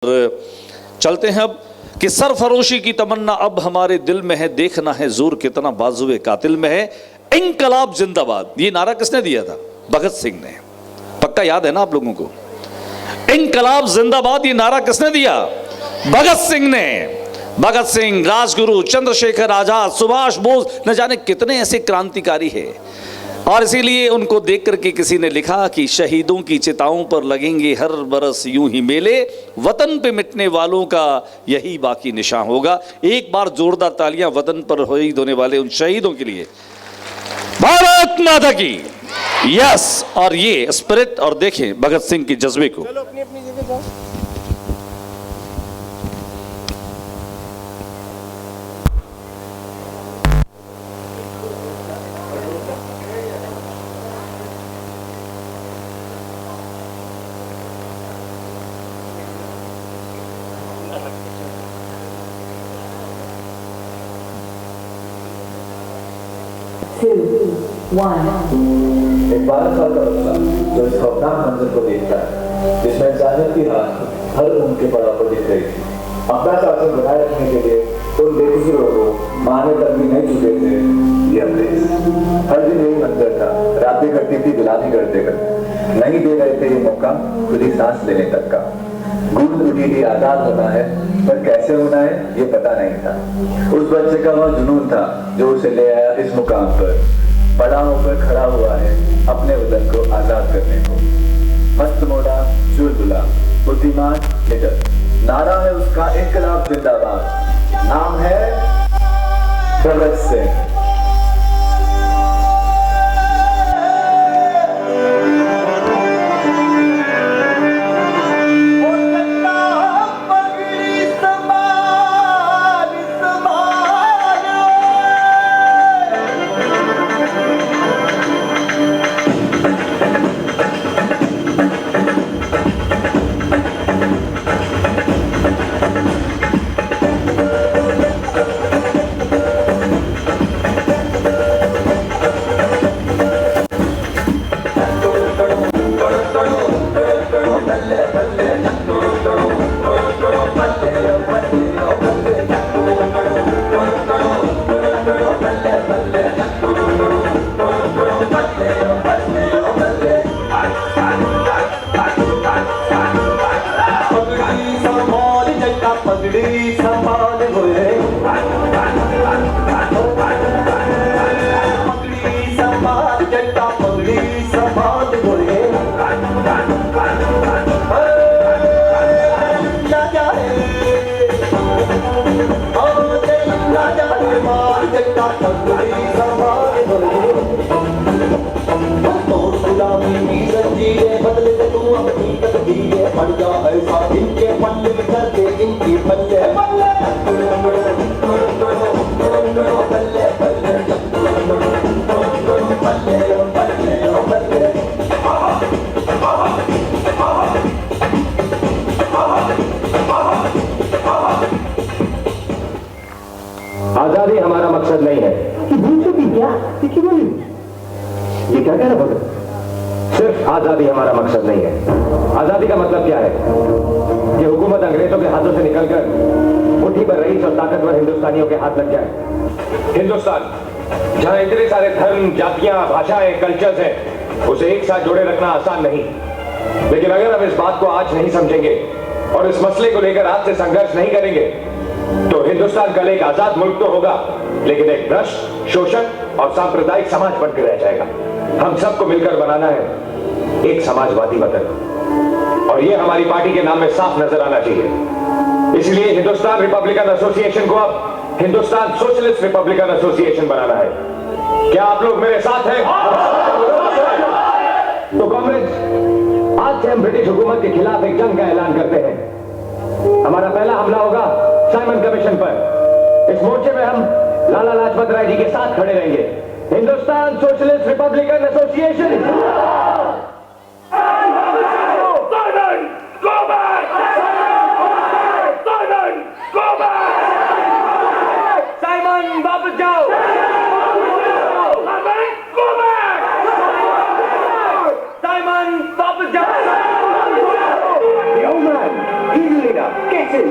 चलते हैं अब कि सरफरोशी की तमन्ना अब हमारे दिल में है, देखना है जोर कितना बाजुए कातिल में है। इंकलाब जिंदाबाद, ये नारा किसने दिया था? भगत सिंह ने। पक्का याद है ना आप लोगों को? इंकलाब जिंदाबाद ये नारा किसने दिया? भगत सिंह ने। भगत सिंह, राजगुरु, चंद्रशेखर आजाद, सुभाष बोस, न जाने कितने ऐसे क्रांतिकारी हैं। और इसीलिए उनको देख करके किसी ने लिखा कि शहीदों की चिताओं पर लगेंगे हर बरस यूं ही मेले, वतन पे मिटने वालों का यही बाकी निशान होगा। एक बार जोरदार तालियां वतन पर शहीद होने वाले उन शहीदों के लिए। भारत माता की। यस, और ये स्पिरिट, और देखें भगत सिंह के जज्बे को। चलो अपनी अपनी जगह जाओ। एक 12 साल का बच्चा जो इस खौफनाक मंजर को देखता है जिसमें इंसानियत की हाथ हर उनके बराबर दिख रही थी। अपना शासन बनाए रखने के लिए उन बेकसूरों को मारने तक भी नहीं चुके थे ये अंग्रेज। हर दिन यही मंजर था, रात भी कटती थी, गुलामी करते करते नहीं दे रहे थे ये मौका खुद ही सांस लेने तक का। गूंज उठी थी आजाद होना है, पर कैसे होना है ये पता नहीं था। उस बच्चे का वह जुनून था जो उसे ले आया इस मुकाम पर। बड़ा होकर खड़ा हुआ है अपने वतन को आजाद करने को। मस्त मोड़ा, चुलबुला, बुद्धिमान, निडर, नारा है उसका इंकलाब जिंदाबाद। नाम है भगत सिंह। आजादी हमारा मकसद नहीं है। ये क्या कह रहे हो? सिर्फ आजादी हमारा मकसद नहीं है। आजादी का मतलब क्या है? ये हुकूमत अंग्रेजों के हाथों से निकलकर मुट्ठी पर रईस और ताकतवर हिंदुस्तानियों के हाथ लग जाए। हिंदुस्तान जहां इतने सारे धर्म, जातियां, भाषाएं, कल्चर्स हैं, उसे एक साथ जोड़े रखना आसान नहीं। लेकिन अगर हम इस बात को आज नहीं समझेंगे और इस मसले को लेकर आज से संघर्ष नहीं करेंगे तो हिंदुस्तान कल एक आजाद मुल्क तो होगा, लेकिन एक भ्रष्ट, शोषक और सांप्रदायिक समाज बनकर रह जाएगा। हम सबको मिलकर बनाना है एक समाजवादी वतन, और ये हमारी पार्टी के नाम में साफ नजर आना चाहिए। इसलिए हिंदुस्तान रिपब्लिकन एसोसिएशन को अब हिंदुस्तान सोशलिस्ट रिपब्लिकन एसोसिएशन बनाना है। क्या आप लोग मेरे साथ हैं? तो कांग्रेस, आज से हम ब्रिटिश हुकूमत के खिलाफ एक जंग का ऐलान करते हैं। हमारा पहला हमला होगा साइमन कमीशन पर। इस मोर्चे में हम लाला लाजपत राय जी के साथ खड़े रहेंगे। Hindustan socialist Republican association. कैसे?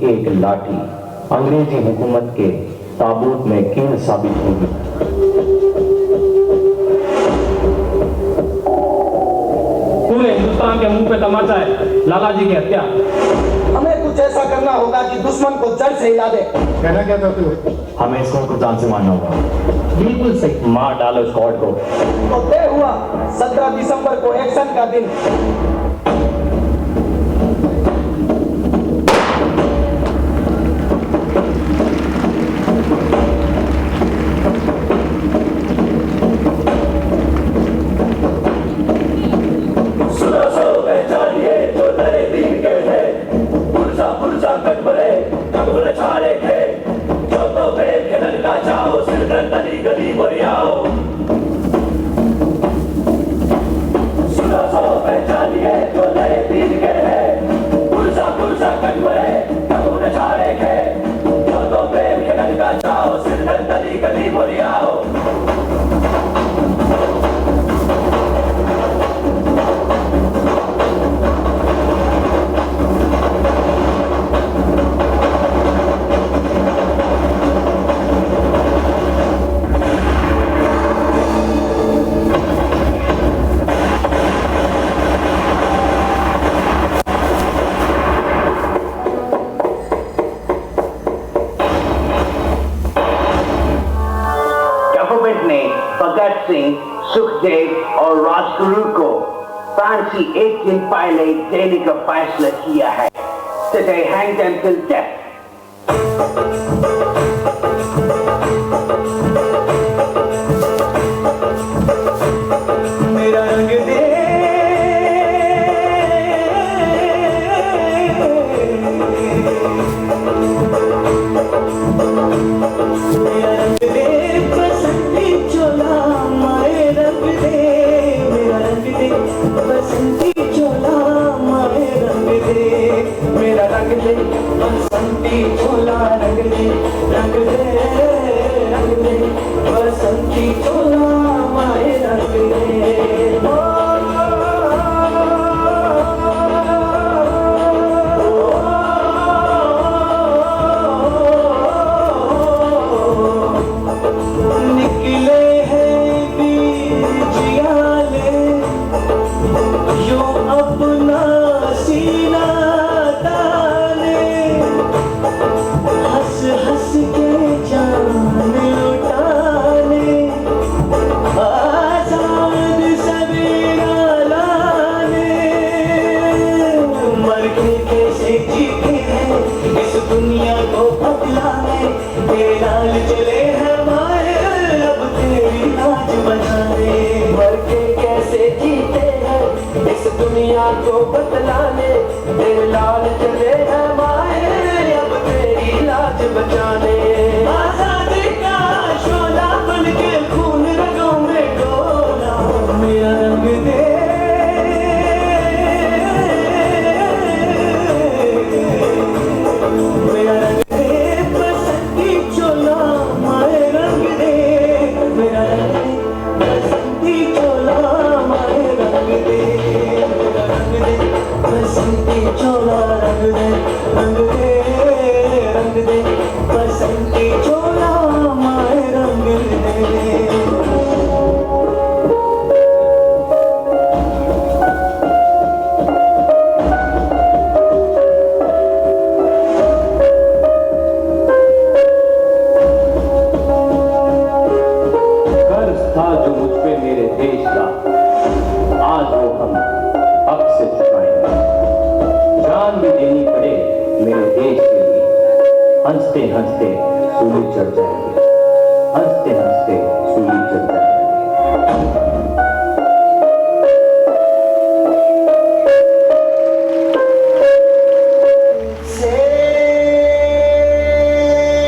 एक लाठी अंग्रेजी हुकूमत के ताबूत में कील साबित होगी। पूरे हिंदुस्तान के मुंह पे तमाचा है लाला जी की हत्या। हमें कुछ ऐसा करना होगा कि दुश्मन को जड़ से हिला दे। कहना क्या चाहते हो? हमें इसको को जान से मारना होगा। बिल्कुल सही। मार डालो स्कॉट को। तो तय हुआ 17 दिसंबर को एक्शन का दिन। भगत सिंह, सुखदेव और राजगुरु को फांसी एक दिन पहले देने का फैसला किया है। Today hang them till death. मेरा रंग दे बसंती चोला माए रंग दे, मेरा रंग दे बसंती चोला माए रंग दे, मेरा रंग दे बसंती चोला रंग दे, रंग दे रंग दे बसंती चोला माए रंग दे। दुनिया को बदलाने तेरे लाल चले हैं माए, अब तेरी लाज बचाने। मर के कैसे जीते हैं इस दुनिया को बदलाने, तेरे लाल चले हैं माए, अब तेरी लाज बचाने। आजादी का शोला बन के खून रगों में डोला, मेरा रंग दे चोला रंग दे, रंग दे रंग दे बसंती चोला माए रंग दे। हंसते हंसते सूली चढ़ जाएंगे, हंसते हंसते सूली चढ़ जाएंगे।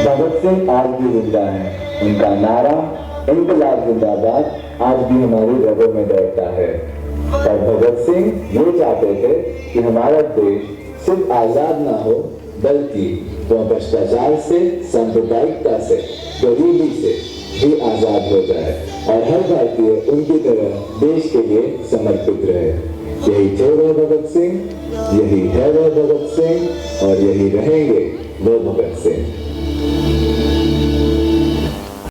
भगत सिंह आज भी जिंदा है, उनका नारा इंकलाब जिंदाबाद आज भी हमारी रगों में दौड़ता है। और भगत सिंह ये चाहते थे कि हमारा देश सिर्फ आजाद ना हो, बल्कि वह भ्रष्टाचार से, सांप्रदायिकता से, गरीबी से भी आजाद हो जाए और हर भारतीय उनकी तरह देश के लिए समर्पित रहे। यही थे वह भगत सिंह, यही है वह भगत सिंह और यही रहेंगे वह भगत सिंह।